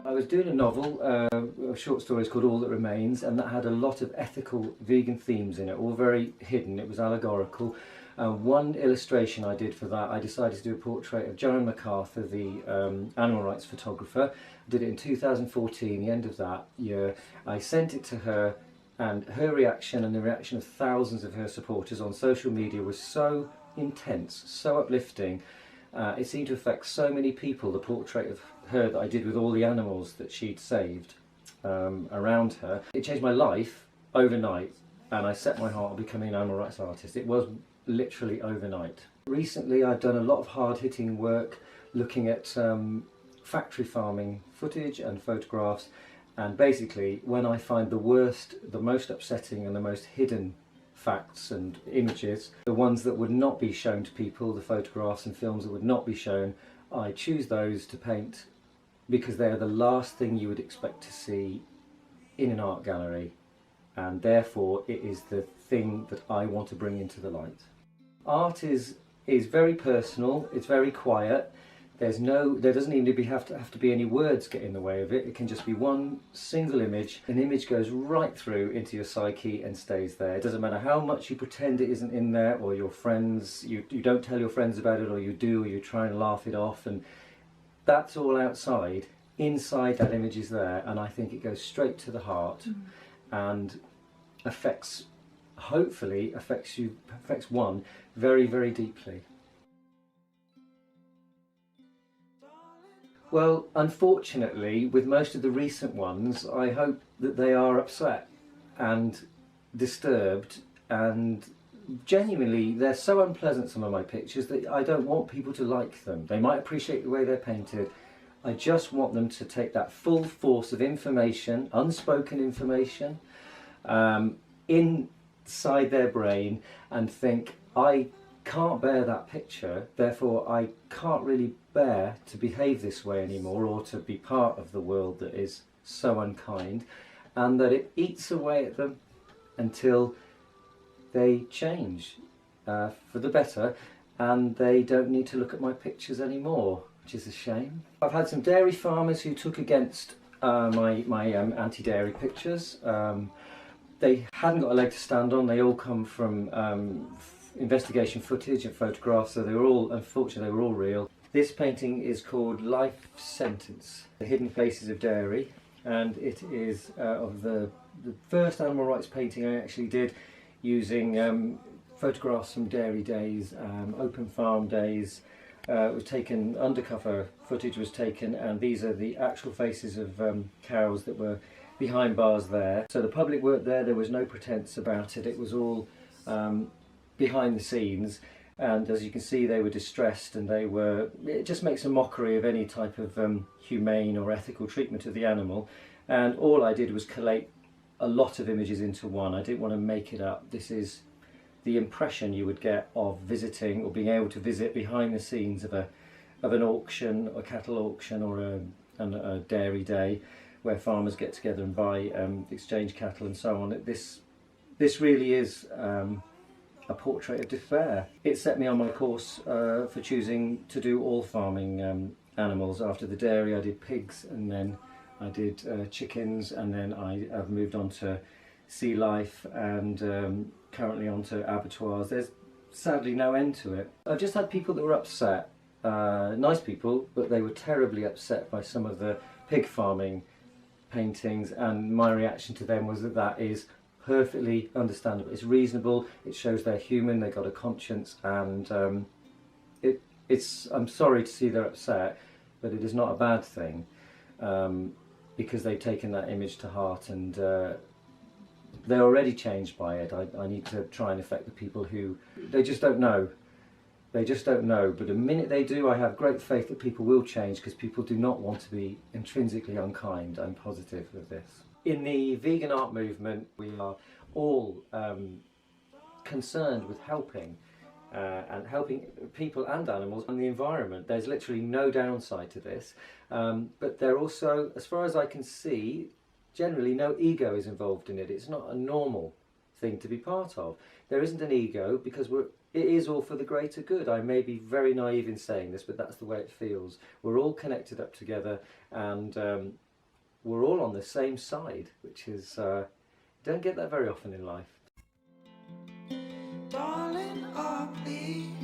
I was doing a novel of short stories called All That Remains, and that had a lot of ethical vegan themes in it, all very hidden. It was allegorical. One illustration I did for that, I decided to do a portrait of Joan MacArthur, the animal rights photographer. I did it in 2014, the end of that year. I sent it to her, and her reaction and the reaction of thousands of her supporters on social media was so intense, so uplifting. It seemed to affect so many people, the portrait of her that I did with all the animals that she'd saved around her. It changed my life overnight, and I set my heart on becoming an animal rights artist. It was literally overnight. Recently I've done a lot of hard-hitting work looking at factory farming footage and photographs, and basically when I find the worst, the most upsetting and the most hidden facts and images, the ones that would not be shown to people, the photographs and films that would not be shown, I choose those to paint because they are the last thing you would expect to see in an art gallery, and therefore it is the thing that I want to bring into the light. Art is very personal, it's very quiet. There doesn't even have to be any words get in the way of it. It can just be one single image. An image goes right through into your psyche and stays there. It doesn't matter how much you pretend it isn't in there, or your friends, you don't tell your friends about it, or you do, or you try and laugh it off, and that's all outside. Inside that image is there, and I think it goes straight to the heart and hopefully affects one very, very deeply. Well, unfortunately, with most of the recent ones, I hope that they are upset and disturbed, and genuinely they're so unpleasant, some of my pictures, that I don't want people to like them. They might appreciate the way they're painted. I just want them to take that full force of information, unspoken information, inside their brain and think, I can't bear that picture, therefore I can't really bear to behave this way anymore, or to be part of the world that is so unkind, and that it eats away at them until they change for the better, and they don't need to look at my pictures anymore, which is a shame. I've had some dairy farmers who took against my anti-dairy pictures. They hadn't got a leg to stand on. They all come from investigation footage and photographs, so they were all, unfortunately, they were all real. This painting is called Life Sentence, The Hidden Faces of Dairy, and it is of the first animal rights painting I actually did using photographs from dairy days, open farm days. It was taken, undercover footage was taken, and these are the actual faces of cows that were behind bars there. So the public weren't there was no pretense about it, it was all behind the scenes, and as you can see they were distressed, and it just makes a mockery of any type of humane or ethical treatment of the animal. And all I did was collate a lot of images into one. I didn't want to make it up. This is the impression you would get of visiting, or being able to visit behind the scenes of an auction, a cattle auction, or a dairy day where farmers get together and buy exchange cattle and so on. This really is a portrait of despair. It set me on my course for choosing to do all farming animals. After the dairy I did pigs, and then I did chickens, and then I've moved on to sea life, and currently on to abattoirs. There's sadly no end to it. I've just had people that were upset, nice people, but they were terribly upset by some of the pig farming paintings, and my reaction to them was that is perfectly understandable. It's reasonable, it shows they're human, they've got a conscience, and I'm sorry to see they're upset, but it is not a bad thing, because they've taken that image to heart, and they're already changed by it. I need to try and affect the people who, they just don't know. They just don't know, but the minute they do, I have great faith that people will change, because people do not want to be intrinsically unkind. I'm positive of this. In the vegan art movement, we are all concerned with helping people and animals and the environment. There's literally no downside to this, but there also, as far as I can see, generally no ego is involved in it. It's not a normal thing to be part of. There isn't an ego, because it is all for the greater good. I may be very naive in saying this, but that's the way it feels. We're all connected up together, and we're all on the same side, which is, don't get that very often in life. Darling, oh please.